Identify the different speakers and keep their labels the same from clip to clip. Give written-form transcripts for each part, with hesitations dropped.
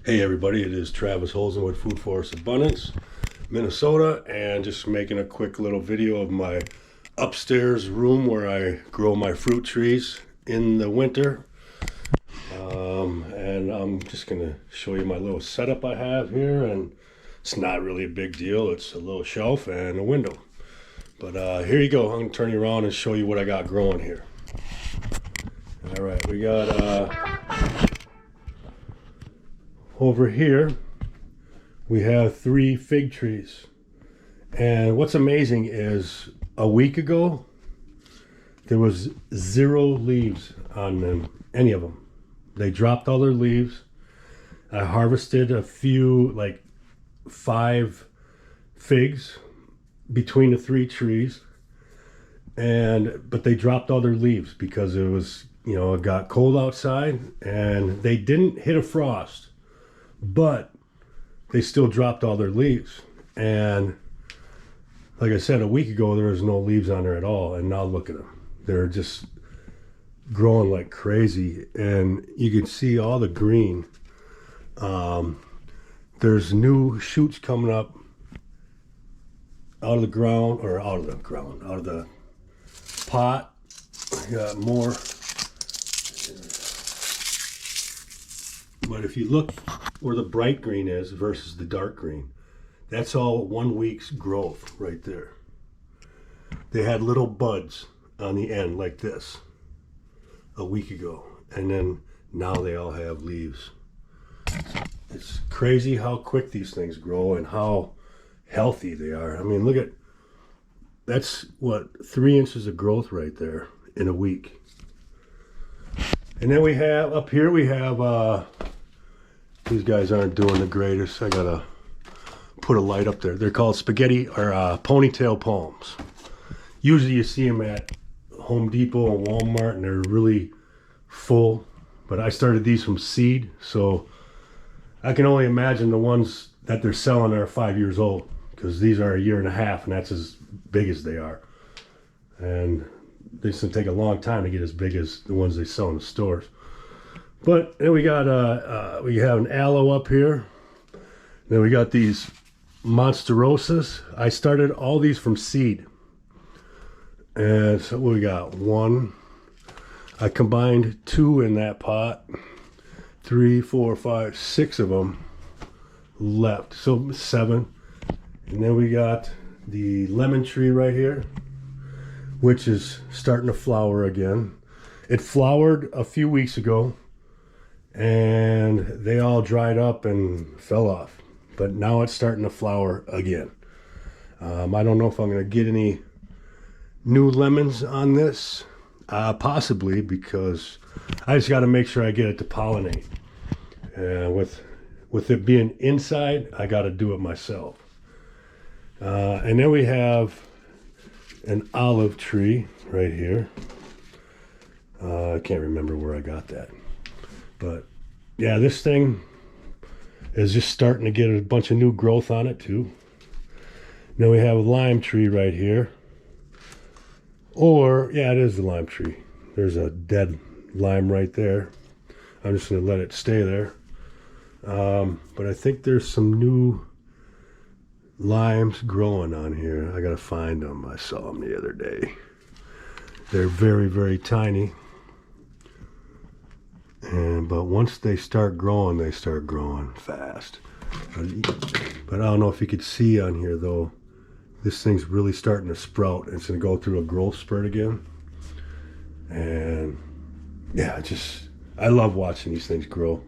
Speaker 1: Hey everybody, it is Travis Holzem with Food Forest Abundance, Minnesota, and just making a quick little video of my upstairs room where I grow my fruit trees in the winter. And I'm just going to show you my little setup I have here, and it's not really a big deal. It's a little shelf and a window. But here you go. I'm going to turn you around and show you what I got growing here. All right, we got... over here, we have 3 fig trees. And what's amazing is a week ago, there was 0 leaves on them, any of them. They dropped all their leaves. I harvested a few, like 5 figs between the 3 trees. But they dropped all their leaves because it was, it got cold outside and they didn't hit a frost. But they still dropped all their leaves. And like I said, a week ago, there was no leaves on there at all. And now look at them. They're just growing like crazy. And you can see all the green. There's new shoots coming up out of the ground, out of the pot. We got more. But if you look where the bright green is versus the dark green, that's all 1 week's growth right there. They had little buds on the end like this a week ago, and then now they all have leaves. It's crazy how quick these things grow and how healthy they are. I mean, look at, that's what, 3 inches of growth right there in a week. And then we have, up here we have, these guys aren't doing the greatest. I gotta put a light up there. They're called spaghetti or ponytail palms. Usually you see them at Home Depot and Walmart and they're really full. But I started these from seed, so I can only imagine the ones that they're selling are 5 years old, because these are 1.5 years and that's as big as they are. And this will take a long time to get as big as the ones they sell in the stores. But then we got we have an aloe up here. Then we got these monsterosas. I started all these from seed. And so we got 1. I combined 2 in that pot. 3, 4, 5, 6 of them left. So 7. And then we got the lemon tree right here, which is starting to flower again. It flowered a few weeks ago, and they all dried up and fell off. But now it's starting to flower again. I don't know if I'm going to get any new lemons on this. Possibly, because I just got to make sure I get it to pollinate. With it being inside, I got to do it myself. And then we have an olive tree right here. I can't remember where I got that. But yeah, this thing is just starting to get a bunch of new growth on it too. Now we have a lime tree right here. Or, yeah, it is the lime tree. There's a dead lime right there. I'm just going to let it stay there. But I think there's some new limes growing on here. I got to find them. I saw them the other day. They're very, very tiny. But once they start growing fast. But I don't know if you could see on here though, this thing's really starting to sprout. It's going to go through a growth spurt again. And yeah, I love watching these things grow.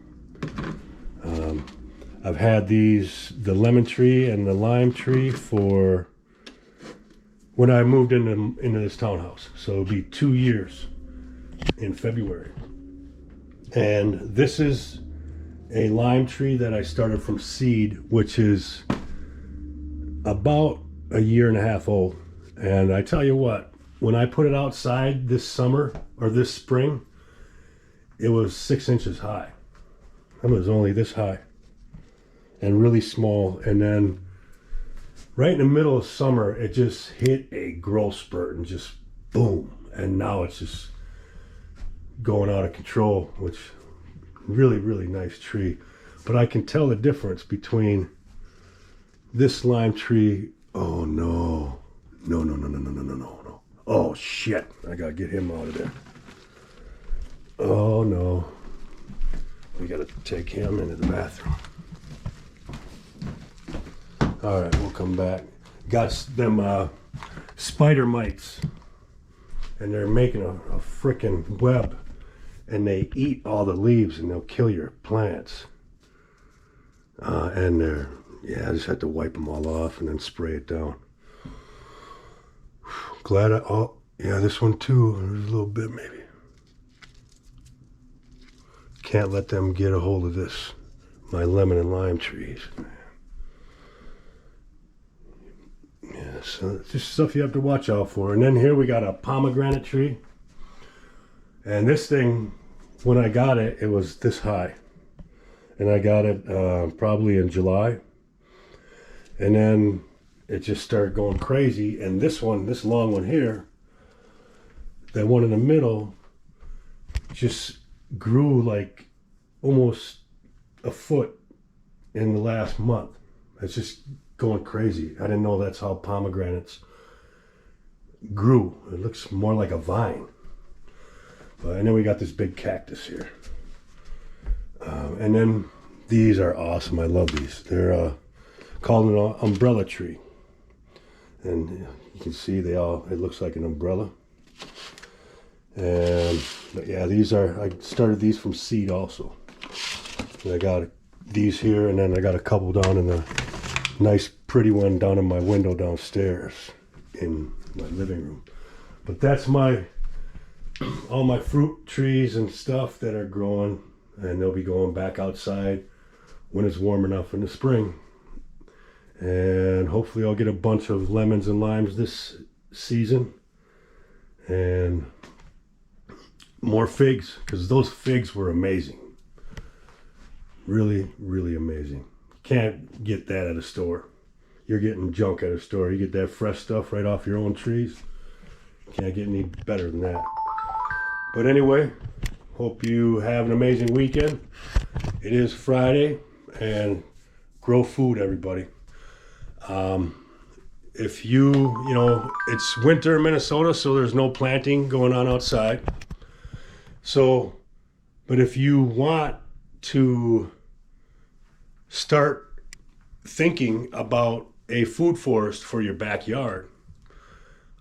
Speaker 1: I've had the lemon tree and the lime tree for when I moved into this townhouse. So it'll be 2 years in February. And this is a lime tree that I started from seed, which is about 1.5 years old. And I tell you what, when I put it outside this summer or this spring, it was 6 inches high. It was only this high and really small. And then right in the middle of summer, it just hit a growth spurt and just boom. And now it's just going out of control, which really, really nice tree. But I can tell the difference between this lime tree. Oh no. No. Oh shit. I gotta get him out of there. Oh no. We gotta take him into the bathroom. Alright, we'll come back. Got them spider mites. And they're making a frickin' web. And they eat all the leaves and they'll kill your plants. And I just had to wipe them all off and then spray it down. Glad this one too. There's a little bit maybe. Can't let them get a hold of this. My lemon and lime trees. Yeah, so it's just stuff you have to watch out for. And then here we got a pomegranate tree. And this thing, when I got it, it was this high. And I got it probably in July. And then it just started going crazy. And this one, this long one here, that one in the middle, just grew like almost a foot in the last month. It's just going crazy. I didn't know that's how pomegranates grew. It looks more like a vine. And then we got this big cactus here. And then these are awesome. I love these. They're called an umbrella tree. And you can see it looks like an umbrella. But yeah, I started these from seed also. And I got these here, and then I got a couple down in the nice pretty one down in my window downstairs in my living room. But that's all my fruit trees and stuff that are growing, and they'll be going back outside when it's warm enough in the spring. And hopefully I'll get a bunch of lemons and limes this season, and more figs, because those figs were amazing. Really, really amazing. Can't get that at a store. You're getting junk at a store. You get that fresh stuff right off your own trees. Can't get any better than that. But anyway, hope you have an amazing weekend. It is Friday, and grow food, everybody. If it's winter in Minnesota, so there's no planting going on outside. But if you want to start thinking about a food forest for your backyard,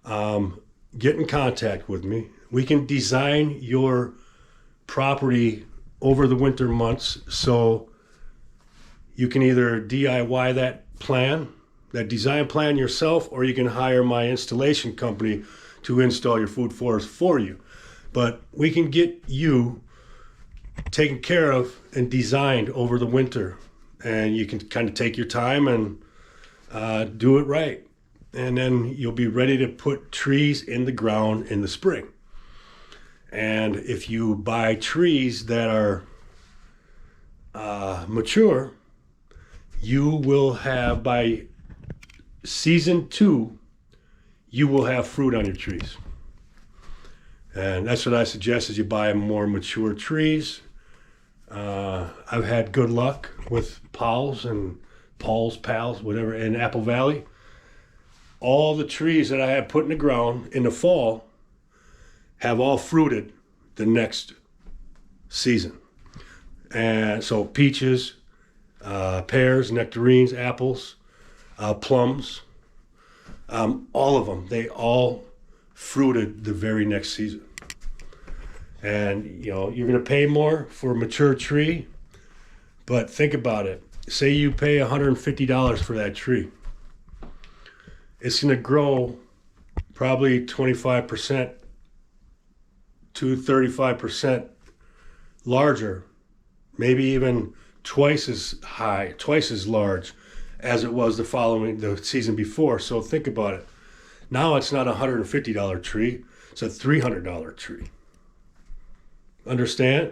Speaker 1: get in contact with me. We can design your property over the winter months, so you can either DIY that design plan yourself, or you can hire my installation company to install your food forest for you. But we can get you taken care of and designed over the winter, and you can kind of take your time and do it right. And then you'll be ready to put trees in the ground in the spring. And if you buy trees that are mature, you will have, by season 2, you will have fruit on your trees. And that's what I suggest, is you buy more mature trees. I've had good luck with Paul's Pals, whatever, in Apple Valley. All the trees that I have put in the ground in the fall have all fruited the next season. And so peaches, pears, nectarines, apples, plums, all of them, they all fruited the very next season. And you're going to pay more for a mature tree, but think about it. Say you pay $150 for that tree. It's going to grow probably 25% to 35% larger, maybe even twice as high, twice as large as it was the season before. So think about it. Now it's not a $150 tree, it's a $300 tree. Understand?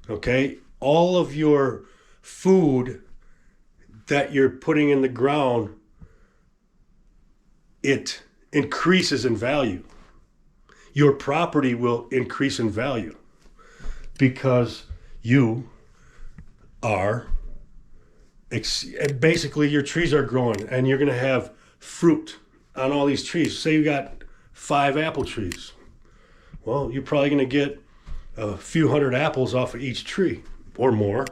Speaker 1: Okay? All of your food that you're putting in the ground, it increases in value. Your property will increase in value because you are Basically, your trees are growing, and you're going to have fruit on all these trees. Say you got 5 apple trees. Well, you're probably going to get a few hundred apples off of each tree or more.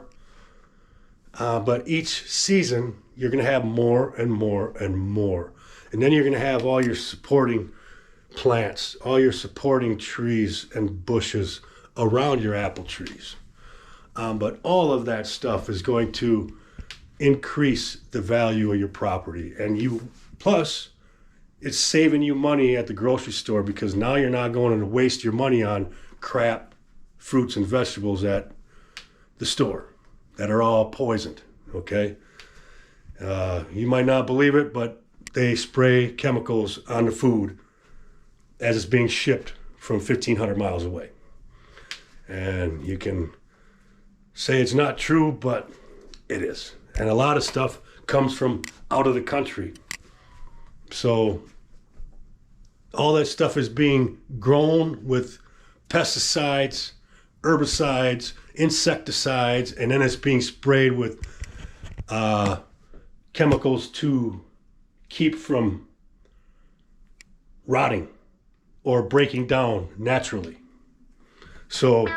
Speaker 1: But each season, you're going to have more and more and more. And then you're going to have all your supporting plants, all your supporting trees and bushes around your apple trees. But all of that stuff is going to increase the value of your property. And plus, it's saving you money at the grocery store, because now you're not going to waste your money on crap fruits and vegetables at the store that are all poisoned, okay? You might not believe it, but they spray chemicals on the food as it's being shipped from 1,500 miles away. And you can say it's not true, but it is. And a lot of stuff comes from out of the country. So all that stuff is being grown with pesticides, herbicides, insecticides, and then it's being sprayed with chemicals to keep from rotting or breaking down naturally. So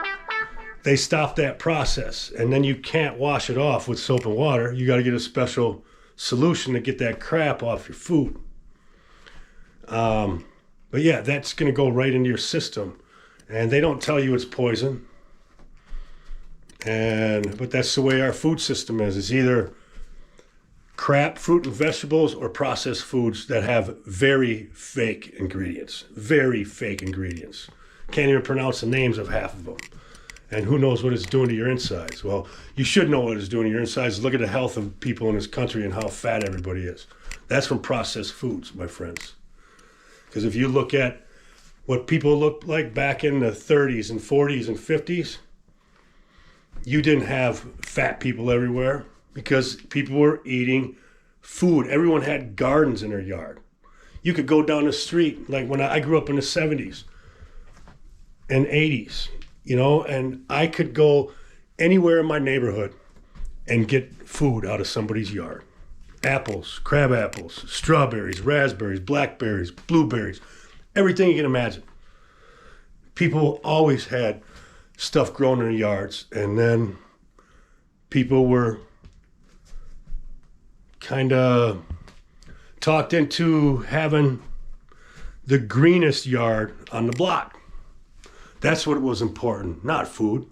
Speaker 1: they stop that process, and then you can't wash it off with soap and water. You got to get a special solution to get that crap off your food. But yeah, that's going to go right into your system, and they don't tell you it's poison. But that's the way our food system is. It's either crap fruit and vegetables or processed foods that have very fake ingredients. Very fake ingredients. Can't even pronounce the names of half of them. And who knows what it's doing to your insides? Well, you should know what it's doing to your insides. Look at the health of people in this country and how fat everybody is. That's from processed foods, my friends. Because if you look at what people looked like back in the 30s and 40s and 50s, you didn't have fat people everywhere because people were eating food. Everyone had gardens in their yard. You could go down the street, like when I grew up in the 70s and 80s, and I could go anywhere in my neighborhood and get food out of somebody's yard. Apples, crab apples, strawberries, raspberries, blackberries, blueberries, everything you can imagine. People always had stuff grown in their yards, and then people were kind of talked into having the greenest yard on the block. That's what was important, not food.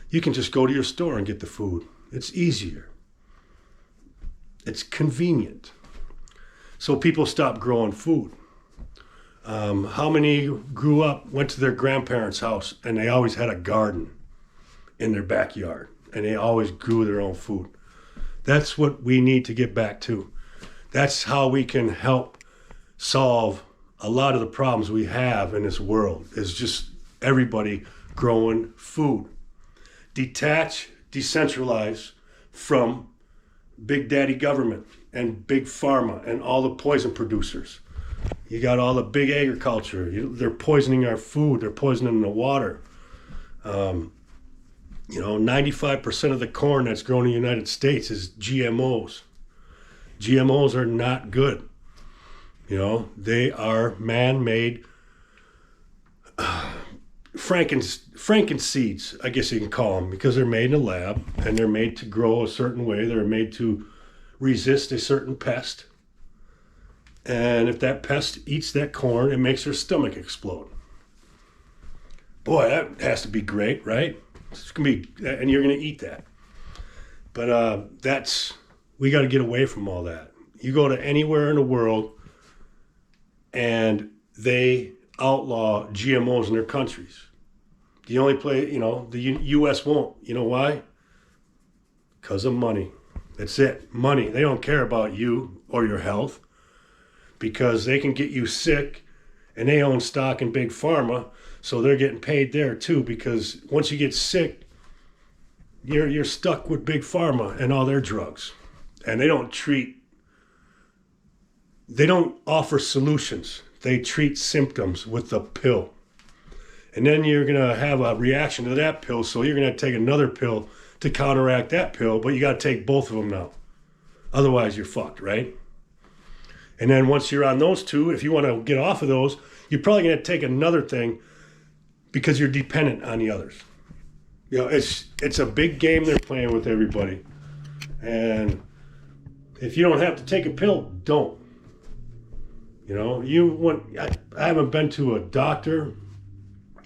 Speaker 1: You can just go to your store and get the food. It's easier. It's convenient. So people stopped growing food. How many grew up, went to their grandparents' house, and they always had a garden in their backyard, and they always grew their own food? That's what we need to get back to. That's how we can help solve a lot of the problems we have in this world, is just everybody growing food. Detach, decentralize from big daddy government and big pharma and all the poison producers. You got all the big agriculture. They're poisoning our food. They're poisoning the water. 95% of the corn that's grown in the United States is GMOs. GMOs are not good. They are man-made Frankenseeds, I guess you can call them, because they're made in a lab and they're made to grow a certain way. They're made to resist a certain pest. And if that pest eats that corn, it makes their stomach explode. Boy, that has to be great, right? It's gonna be, and you're going to eat that. But we got to get away from all that. You go to anywhere in the world and they outlaw GMOs in their countries. The only place, the U.S. won't. You know why? Because of money. That's it. Money. They don't care about you or your health, because they can get you sick, and they own stock in big pharma, so they're getting paid there too, because once you get sick, you're stuck with big pharma and all their drugs. And they don't offer solutions. They treat symptoms with a pill. And then you're going to have a reaction to that pill, so you're going to take another pill to counteract that pill, but you got to take both of them now. Otherwise, you're fucked, right? And then once you're on those two, if you want to get off of those, you're probably going to take another thing because you're dependent on the others. You know, it's a big game they're playing with everybody. And if you don't have to take a pill, don't. You know, I haven't been to a doctor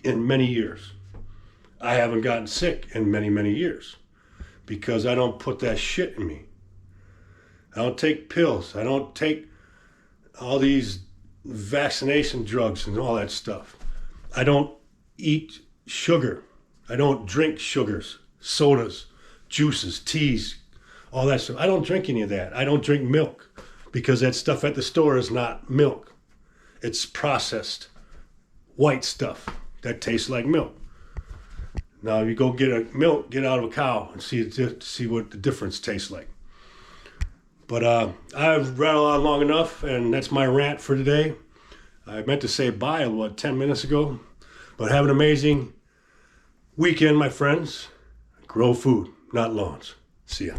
Speaker 1: in many years. I haven't gotten sick in many, many years because I don't put that shit in me. I don't take pills. I don't take all these vaccination drugs and all that stuff. I don't eat sugar. I don't drink sugars, sodas, juices, teas, all that stuff. I don't drink any of that. I don't drink milk because that stuff at the store is not milk. It's processed white stuff that tastes like milk. Now you go get milk, get out of a cow and see what the difference tastes like. But I've rattled on long enough, and that's my rant for today. I meant to say bye, 10 minutes ago? But have an amazing weekend, my friends. Grow food, not lawns. See ya.